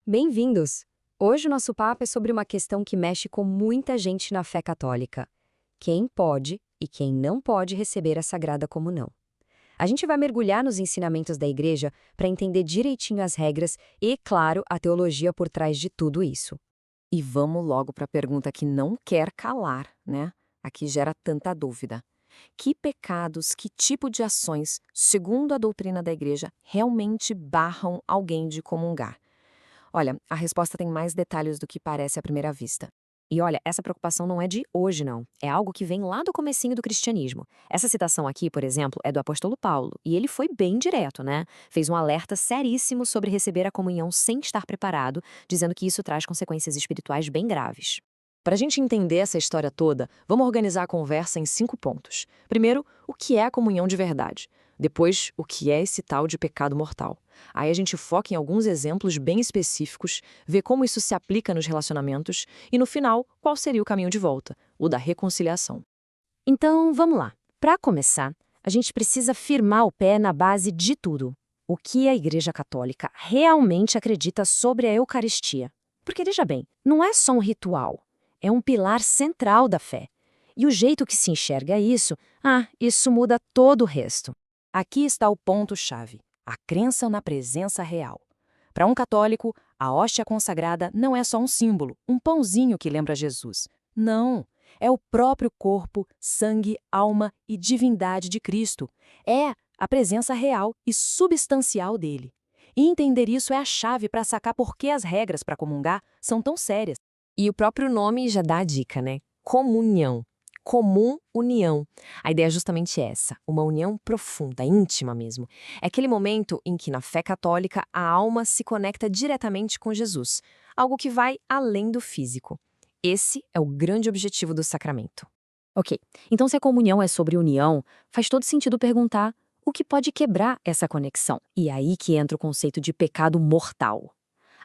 Bem-vindos! Hoje o nosso papo é sobre uma questão que mexe com muita gente na fé católica. Quem pode e quem não pode receber a Sagrada Comunhão. A gente vai mergulhar nos ensinamentos da Igreja para entender direitinho as regras e, claro, a teologia por trás de tudo isso. E vamos logo para a pergunta que não quer calar, né? A que gera tanta dúvida. Que pecados, que tipo de ações, segundo a doutrina da Igreja, realmente barram alguém de comungar? Olha, a resposta tem mais detalhes do que parece à primeira vista. E olha, essa preocupação não é de hoje, não. É algo que vem lá do comecinho do cristianismo. Essa citação aqui, por exemplo, é do apóstolo Paulo, e ele foi bem direto, né? Fez um alerta seríssimo sobre receber a comunhão sem estar preparado, dizendo que isso traz consequências espirituais bem graves. Para a gente entender essa história toda, vamos organizar a conversa em 5 pontos. Primeiro, o que é a comunhão de verdade? Depois, o que é esse tal de pecado mortal? Aí a gente foca em alguns exemplos bem específicos, vê como isso se aplica nos relacionamentos e, no final, qual seria o caminho de volta, o da reconciliação. Então, vamos lá. Para começar, a gente precisa firmar o pé na base de tudo. O que a Igreja Católica realmente acredita sobre a Eucaristia. Porque, veja bem, não é só um ritual, é um pilar central da fé. E o jeito que se enxerga isso muda todo o resto. Aqui está o ponto-chave: a crença na presença real. Para um católico, a hóstia consagrada não é só um símbolo, um pãozinho que lembra Jesus. Não, é o próprio corpo, sangue, alma e divindade de Cristo. É a presença real e substancial dele. E entender isso é a chave para sacar por que as regras para comungar são tão sérias. E o próprio nome já dá a dica, né? Comunhão. Comum união. A ideia é justamente essa, uma união profunda, íntima mesmo. É aquele momento em que, na fé católica, a alma se conecta diretamente com Jesus, algo que vai além do físico. Esse é o grande objetivo do sacramento. Ok, então se a comunhão é sobre união, faz todo sentido perguntar o que pode quebrar essa conexão. E é aí que entra o conceito de pecado mortal.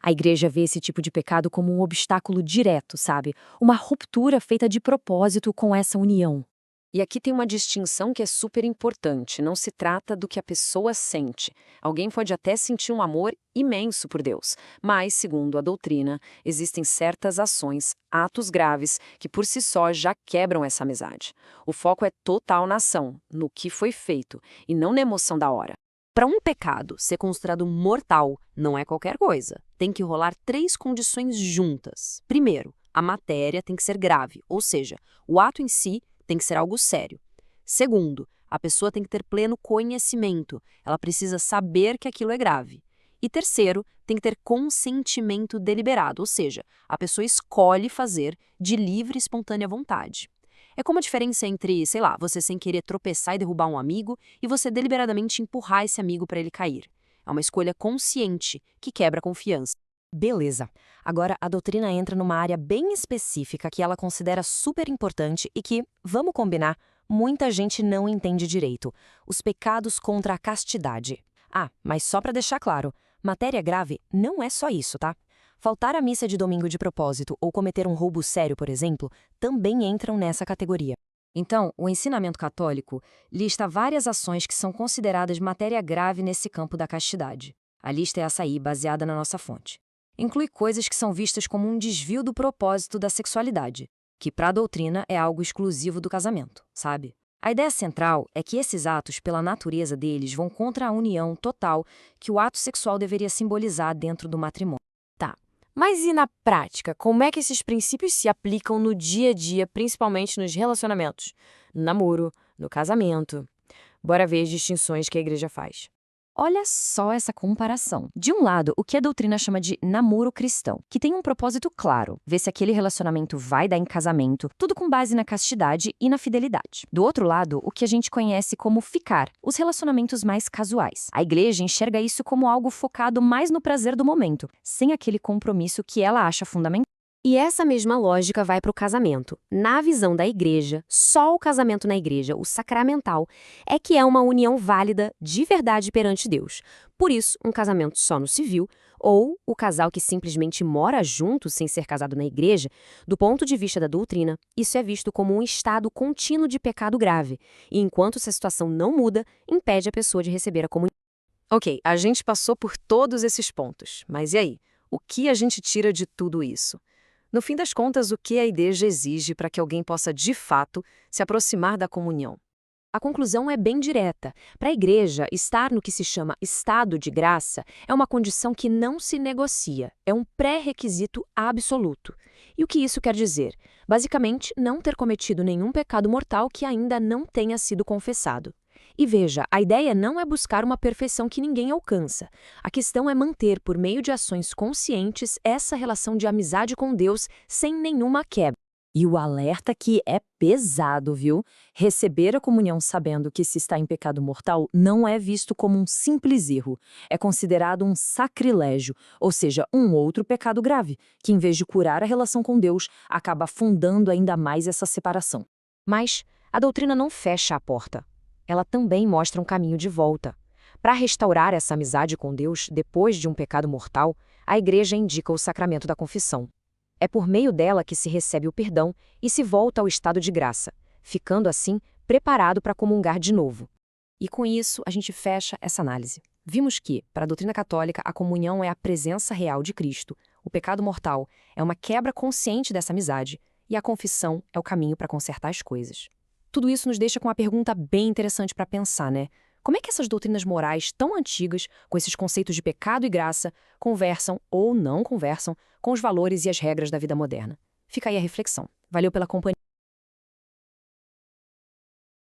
A Igreja vê esse tipo de pecado como um obstáculo direto, sabe? Uma ruptura feita de propósito com essa união. E aqui tem uma distinção que é super importante. Não se trata do que a pessoa sente. Alguém pode até sentir um amor imenso por Deus, mas, segundo a doutrina, existem certas ações, atos graves, que por si só já quebram essa amizade. O foco é total na ação, no que foi feito, e não na emoção da hora. Para um pecado ser considerado mortal, não é qualquer coisa. Tem que rolar 3 condições juntas. Primeiro, a matéria tem que ser grave, ou seja, o ato em si tem que ser algo sério. Segundo, a pessoa tem que ter pleno conhecimento. Ela precisa saber que aquilo é grave. E terceiro, tem que ter consentimento deliberado, ou seja, a pessoa escolhe fazer de livre e espontânea vontade. É como a diferença entre, sei lá, você sem querer tropeçar e derrubar um amigo e você deliberadamente empurrar esse amigo para ele cair. É uma escolha consciente que quebra a confiança. Beleza. Agora, a doutrina entra numa área bem específica que ela considera super importante e que, vamos combinar, muita gente não entende direito: os pecados contra a castidade. Ah, mas só para deixar claro, matéria grave não é só isso, tá? Faltar à missa de domingo de propósito ou cometer um roubo sério, por exemplo, também entram nessa categoria. Então, o ensinamento católico lista várias ações que são consideradas matéria grave nesse campo da castidade. A lista é essa aí, baseada na nossa fonte. Inclui coisas que são vistas como um desvio do propósito da sexualidade, que para a doutrina é algo exclusivo do casamento, sabe? A ideia central é que esses atos, pela natureza deles, vão contra a união total que o ato sexual deveria simbolizar dentro do matrimônio. Mas e na prática, como é que esses princípios se aplicam no dia a dia, principalmente nos relacionamentos? No namoro, no casamento? Bora ver as distinções que a Igreja faz. Olha só essa comparação. De um lado, o que a doutrina chama de namoro cristão, que tem um propósito claro, ver se aquele relacionamento vai dar em casamento, tudo com base na castidade e na fidelidade. Do outro lado, o que a gente conhece como ficar, os relacionamentos mais casuais. A Igreja enxerga isso como algo focado mais no prazer do momento, sem aquele compromisso que ela acha fundamental. E essa mesma lógica vai para o casamento. Na visão da Igreja, só o casamento na Igreja, o sacramental, é que é uma união válida de verdade perante Deus. Por isso, um casamento só no civil, ou o casal que simplesmente mora junto sem ser casado na Igreja, do ponto de vista da doutrina, isso é visto como um estado contínuo de pecado grave, e enquanto essa situação não muda, impede a pessoa de receber a comunhão. Ok, a gente passou por todos esses pontos, mas e aí? O que a gente tira de tudo isso? No fim das contas, o que a igreja exige para que alguém possa, de fato, se aproximar da comunhão? A conclusão é bem direta. Para a igreja, estar no que se chama estado de graça é uma condição que não se negocia, é um pré-requisito absoluto. E o que isso quer dizer? Basicamente, não ter cometido nenhum pecado mortal que ainda não tenha sido confessado. E veja, a ideia não é buscar uma perfeição que ninguém alcança. A questão é manter, por meio de ações conscientes, essa relação de amizade com Deus sem nenhuma quebra. E o alerta que é pesado, viu? Receber a comunhão sabendo que se está em pecado mortal não é visto como um simples erro. É considerado um sacrilégio, ou seja, um outro pecado grave, que em vez de curar a relação com Deus, acaba afundando ainda mais essa separação. Mas a doutrina não fecha a porta. Ela também mostra um caminho de volta. Para restaurar essa amizade com Deus depois de um pecado mortal, a igreja indica o sacramento da confissão. É por meio dela que se recebe o perdão e se volta ao estado de graça, ficando assim preparado para comungar de novo. E com isso, a gente fecha essa análise. Vimos que, para a doutrina católica, a comunhão é a presença real de Cristo, o pecado mortal é uma quebra consciente dessa amizade e a confissão é o caminho para consertar as coisas. Tudo isso nos deixa com uma pergunta bem interessante para pensar, né? Como é que essas doutrinas morais tão antigas, com esses conceitos de pecado e graça, conversam ou não conversam com os valores e as regras da vida moderna? Fica aí a reflexão. Valeu pela companhia.